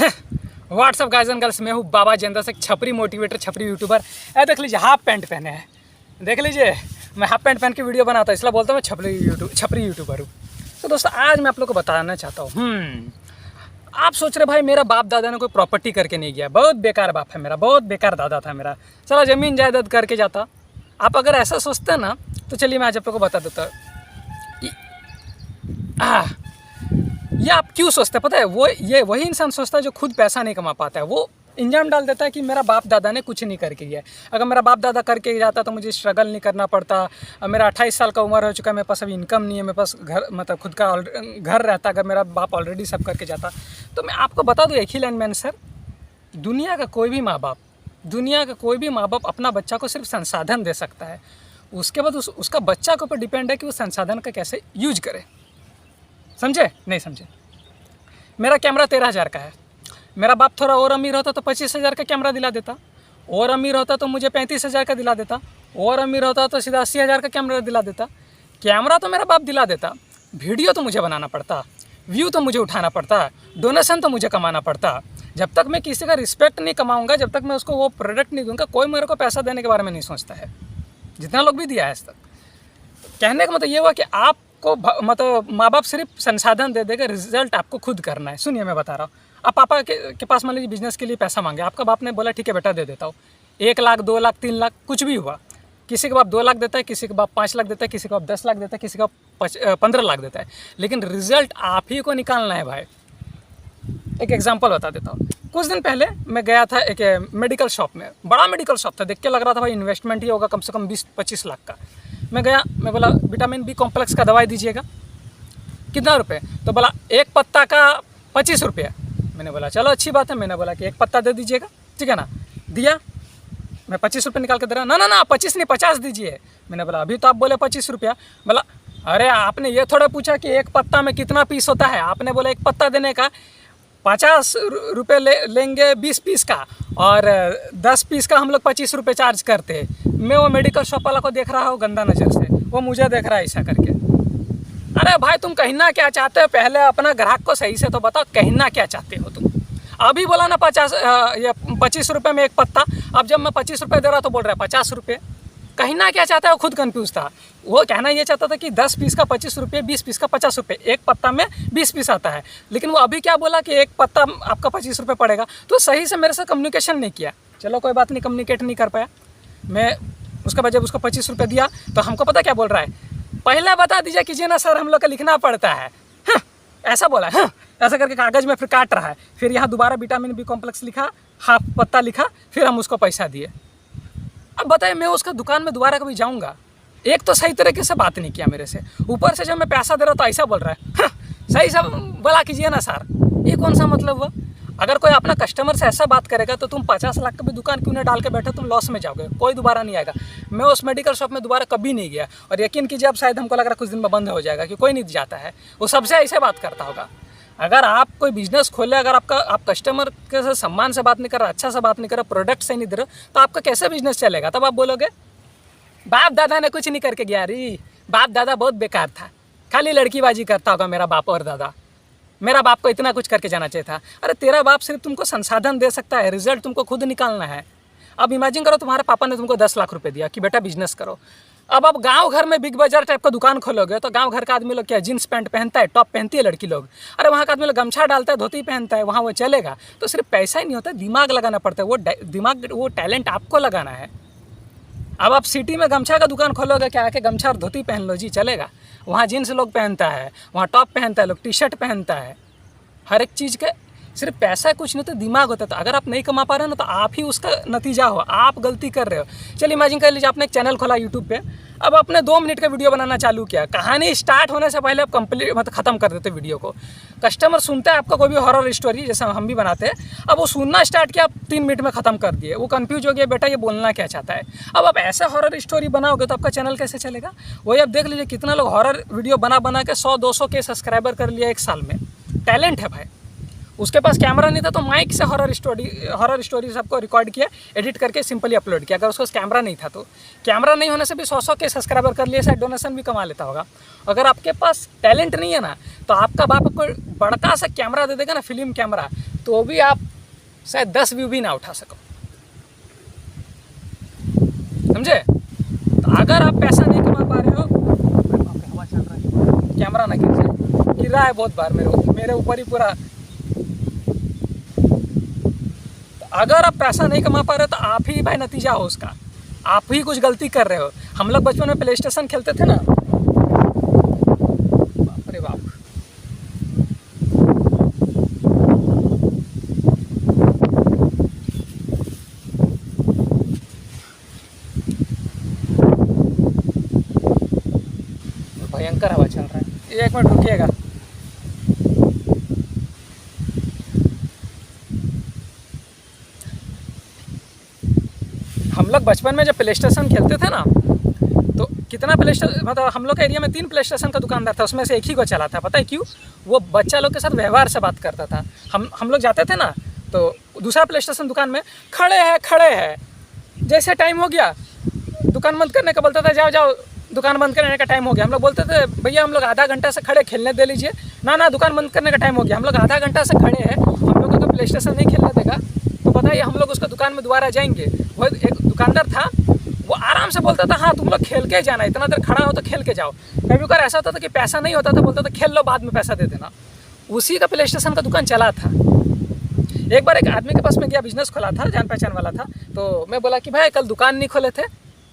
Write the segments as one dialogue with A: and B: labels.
A: WhatsApp guys and girls, मैं हूँ बाबा जेंद्र से, छपरी मोटिवेटर, छपरी यूट्यूबर। देख लीजिए हाफ पैंट पहने हैं, देख लीजिए मैं हाफ पैंट पहन के वीडियो बनाता हूँ, इसलिए बोलता हूँ मैं छपरी यूट्यूबर हूँ। तो दोस्तों आज मैं आप लोग को बताना चाहता हूँ, आप सोच रहे भाई मेरा बाप दादा ने कोई प्रॉपर्टी करके नहीं गया, बहुत बेकार बाप है मेरा, बहुत बेकार दादा था मेरा, चलो ज़मीन जायदाद करके जाता। आप अगर ऐसा सोचते हैं ना तो चलिए मैं आज आप लोग को बता देता हूँ। ये आप क्यों सोचते हैं पता है? वही इंसान सोचता है जो खुद पैसा नहीं कमा पाता है। वो इंजाम डाल देता है कि मेरा बाप दादा ने कुछ नहीं करके गया। अगर मेरा बाप दादा करके जाता तो मुझे स्ट्रगल नहीं करना पड़ता। मेरा 28 साल का उम्र हो चुका है, मेरे पास अभी इनकम नहीं है, मेरे पास घर मतलब खुद का घर रहता। अगर मेरा बाप ऑलरेडी सब करके जाता तो मैं आपको बता दूँ एक ही लाइन में आंसर, दुनिया का कोई भी माँ बाप अपना बच्चा को सिर्फ संसाधन दे सकता है। उसके बाद उसका बच्चा के ऊपर डिपेंड है कि वो संसाधन का कैसे यूज करे। समझे नहीं समझे? मेरा कैमरा 13,000 का है, मेरा बाप थोड़ा और अमीर होता तो 25,000 का कैमरा दिला देता, और अमीर होता तो मुझे 35,000 का दिला देता, और अमीर होता तो सीधा 80,000 का कैमरा दिला देता। कैमरा तो मेरा बाप दिला देता, वीडियो तो मुझे बनाना पड़ता, व्यू तो मुझे उठाना पड़ता, डोनेशन तो मुझे कमाना पड़ता। जब तक मैं किसी का रिस्पेक्ट नहीं कमाऊँगा, जब तक मैं उसको वो प्रोडक्ट नहीं दूँगा, कोई मेरे को पैसा देने के बारे में नहीं सोचता है, जितना लोग भी दिया है आज तक। कहने का मतलब ये हुआ कि आपको मतलब माँ बाप सिर्फ संसाधन दे देगा, रिजल्ट आपको खुद करना है। सुनिए मैं बता रहा हूँ, आप पापा के पास मान लीजिए बिजनेस के लिए पैसा मांगे, आपका बाप ने बोला ठीक है बेटा दे देता हूँ, 1 लाख 2 लाख 3 लाख कुछ भी हुआ। किसी के बाप 2 लाख देता है, किसी के बाप 5 लाख देता है, किसी के बाप 10 लाख देता है, किसी का 15 लाख देता है, लेकिन रिजल्ट आप ही को निकालना है भाई। एक एग्जाम्पल बता देता हूँ। कुछ दिन पहले मैं गया था एक मेडिकल शॉप में, बड़ा मेडिकल शॉप था, देख के लग रहा था भाई इन्वेस्टमेंट ही होगा कम से कम 20-25 लाख का। मैं गया, मैं बोला विटामिन बी कॉम्प्लेक्स का दवाई दीजिएगा, कितना रुपये? तो बोला 1 पत्ता का 25 रुपये। मैंने बोला चलो अच्छी बात है, मैंने बोला कि 1 पत्ता दे दीजिएगा, ठीक है ना? दिया, मैं 25 रुपये निकाल के दे रहा, ना 25 नहीं 50 दीजिए। मैंने बोला अभी तो आप बोले 25 रुपया। बोला अरे आपने ये थोड़ा पूछा कि 1 पत्ता में कितना पीस होता है, आपने बोला 1 पत्ता देने का 50 रुपये लेंगे 20 पीस का, और 10 पीस का हम लोग 25 रुपये चार्ज करते हैं। मैं वो मेडिकल शॉप वाला को देख रहा हूँ गंदा नज़र से, वो मुझे देख रहा है ऐसा करके। अरे भाई तुम कहना क्या चाहते हो? पहले अपना ग्राहक को सही से तो बताओ, कहना क्या चाहते हो तुम? अभी बोला ना 25 रुपये में 1 पत्ता, अब जब मैं 25 रुपये दे रहा तो बोल रहा है 50 रुपये। कहना क्या चाहता है वो खुद कंफ्यूज था। वो कहना ये चाहता था कि 10 पीस का 25 रुपये, 20 पीस का 50 रुपये, 1 पत्ता में 20 पीस आता है, लेकिन वो अभी क्या बोला कि 1 पत्ता आपका 25 रुपये पड़ेगा। तो सही से मेरे से कम्युनिकेशन नहीं किया। चलो कोई बात नहीं, कम्युनिकेट नहीं कर पाया मैं। उसके बाद जब उसको 25 रुपये दिया तो हमको पता क्या बोल रहा है, पहले बता दीजिए कीजिए ना सर, हम लोग का लिखना पड़ता है। ऐसा बोला है, ऐसा करके कागज़ में फिर काट रहा है, फिर यहाँ दोबारा विटामिन बी कॉम्प्लेक्स लिखा, हाफ पत्ता लिखा, फिर हम उसको पैसा दिए। अब बताइए मैं उसका दुकान में दोबारा कभी जाऊँगा? एक तो सही तरीके से बात नहीं किया मेरे से, ऊपर से जब मैं पैसा दे रहा तो ऐसा बोल रहा है, सही सब बोला कीजिए ना सर। ये कौन सा मतलब हुआ? अगर कोई अपना कस्टमर से ऐसा बात करेगा तो तुम 50 लाख का भी दुकान क्यों ना डाल के बैठे, तुम लॉस में जाओगे, कोई दोबारा नहीं आएगा। मैं उस मेडिकल शॉप में दोबारा कभी नहीं गया, और यकीन कीजिए अब शायद हमको लग रहा है कुछ दिन में बंद हो जाएगा, कि कोई नहीं जाता है, वो सबसे ऐसे बात करता होगा। अगर आप कोई बिजनेस खोले, अगर आप कस्टमर के साथ सम्मान से बात नहीं कर रहे, अच्छा से बात नहीं कर रहे, प्रोडक्ट सही नहीं दे रहे, तो आपका कैसे बिजनेस चलेगा? तब आप बोलोगे बाप दादा ने कुछ नहीं करके गया। रे बाप दादा बहुत बेकार था, खाली लड़कीबाजी करता होगा मेरा बाप और दादा, मेरा बाप को इतना कुछ करके जाना चाहिए था। अरे तेरा बाप सिर्फ तुमको संसाधन दे सकता है, रिजल्ट तुमको खुद निकालना है। अब इमेजिन करो तुम्हारे पापा ने तुमको 10 लाख रुपए दिया कि बेटा बिजनेस करो। अब आप गांव घर में बिग बाजार टाइप का दुकान खोलोगे तो गांव घर का आदमी लोग क्या जीन्स पैंट पहनता है, टॉप पहनती है लड़की लोग, अरे वहाँ का आदमी लोग गमछा डालता है, धोती पहनता है, वहाँ वो चलेगा? तो सिर्फ पैसा ही नहीं होता, दिमाग लगाना पड़ता है। वो दिमाग, वो टैलेंट आपको लगाना है। अब आप सिटी में गमछा का दुकान खोलोगे, क्या आके गमछा और धोती पहन लो जी, चलेगा? वहाँ जीन्स लोग पहनता है, वहाँ टॉप पहनता है लोग, टी शर्ट पहनता है। हर एक चीज़ के सिर्फ पैसा कुछ नहीं, तो दिमाग होता है। तो अगर आप नहीं कमा पा रहे हो ना, तो आप ही उसका नतीजा हो, आप गलती कर रहे हो। चलिए इमेजिन कर लीजिए आपने एक चैनल खोला यूट्यूब पे, अब आपने 2 मिनट का वीडियो बनाना चालू किया, कहानी स्टार्ट होने से पहले आप कंप्लीट मतलब ख़त्म कर देते वीडियो को। कस्टमर सुनता है आपका कोई भी हॉरर स्टोरी, जैसे हम भी बनाते हैं, अब वो सुनना स्टार्ट किया, आप 3 मिनट में ख़त्म कर दिए, वो कंफ्यूज हो गया बेटा ये बोलना क्या चाहता है। अब आप ऐसा हॉरर स्टोरी बनाओगे तो आपका चैनल कैसे चलेगा? वही आप देख लीजिए कितना लोग हॉरर वीडियो बना के 100-200 के सब्सक्राइबर कर लिया 1 साल में। टैलेंट है भाई। उसके पास कैमरा नहीं था तो माइक से हॉरर स्टोरी सबको रिकॉर्ड किया, एडिट करके सिंपली अपलोड किया। अगर उसको कैमरा नहीं था तो कैमरा नहीं होने से भी 100 के सब्सक्राइबर कर लिए, शायद डोनेशन भी कमा लेता होगा। अगर आपके पास टैलेंट नहीं है ना, तो आपका बाप आपको बड़का सा कैमरा दे देगा ना, फिल्म कैमरा, तो भी आप शायद 10 व्यू भी ना उठा सको, समझे। तो अगर आप पैसा नहीं कमा पा रहे हो,
B: हवा चल रहा है,
A: कैमरा ना गिर जाए, गिर रहा है बहुत बार मेरे ऊपर ही पूरा। तो अगर आप पैसा नहीं कमा पा रहे हो तो आप ही भाई नतीजा हो उसका, आप ही कुछ गलती कर रहे हो। हम लोग बचपन में प्ले स्टेशन खेलते थे ना, बाप रे बाप, भयंकर हवा चल रहा है। 1 मिनट रुकिएगा। हम लोग बचपन में जब प्ले स्टेशन खेलते थे ना, तो कितना प्ले स्टेशन, मतलब हम लोग के एरिया में 3 प्ले स्टेशन का दुकानदार था, उसमें से एक ही को चला था। पता है क्यों? वो बच्चा लोग के साथ व्यवहार से बात करता था। हम लोग जाते थे ना, तो दूसरा प्ले स्टेशन दुकान में खड़े हैं, जैसे टाइम हो गया दुकान बंद करने का बोलता था, जाओ जाओ दुकान बंद करने का टाइम हो गया। हम लोग बोलते थे भैया हम लोग आधा घंटा से खड़े, खेलने दे लीजिए। ना दुकान बंद करने का टाइम हो गया। हम लोग आधा घंटा से खड़े हैं, हम लोग को तो प्ले स्टेशन नहीं खेलने देगा, तो बताइए हम लोग उसको दुकान में दोबारा जाएंगे। वो एक दुकानदार था, वो आराम से बोलता था हाँ तुम लोग खेल के जाना, इतना देर खड़ा हो तो खेल के जाओ। कभी कभी ऐसा होता था कि पैसा नहीं होता था, बोलता था खेल लो बाद में पैसा दे देना। उसी का प्ले स्टेशन का दुकान चला था। एक बार एक आदमी के पास में गया, बिजनेस खोला था, जान पहचान वाला था। तो मैं बोला कि भाई कल दुकान नहीं खोले थे,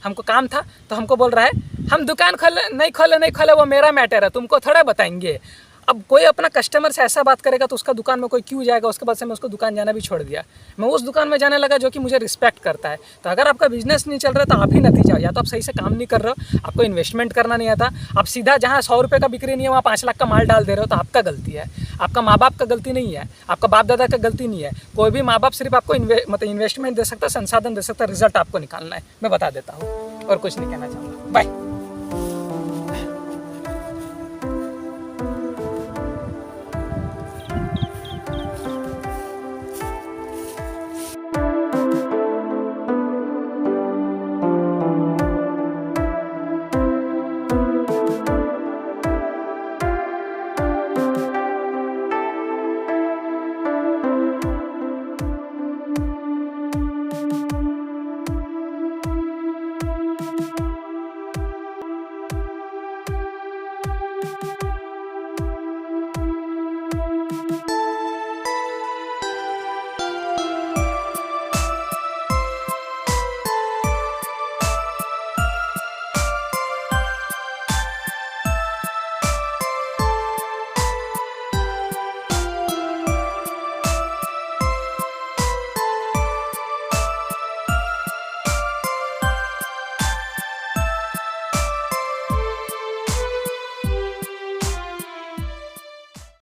A: हमको काम था। तो हमको बोल रहा है हम दुकान नहीं खोले वो मेरा मैटर है, तुमको थोड़ा बताएंगे। अब कोई अपना कस्टमर से ऐसा बात करेगा तो उसका दुकान में कोई क्यों जाएगा। उसके बाद से मैं उसको दुकान जाना भी छोड़ दिया, मैं उस दुकान में जाने लगा जो कि मुझे रिस्पेक्ट करता है। तो अगर आपका बिजनेस नहीं चल रहा तो आप ही नतीजा हो, या तो आप सही से काम नहीं कर रहे हो, आपको इन्वेस्टमेंट करना नहीं आता, आप सीधा जहाँ 100 रुपये का बिक्री नहीं है वहाँ 5 लाख का माल डाल दे रहे हो, तो आपका गलती है। आपका माँ बाप का गलती नहीं है, आपका बाप दादा का गलती नहीं है। कोई भी माँ बाप सिर्फ आपको मतलब इन्वेस्टमेंट दे सकता है, संसाधन दे सकता है, रिजल्ट आपको निकालना है। मैं बता देता हूँ और कुछ नहीं कहना चाहूँगा। बाय।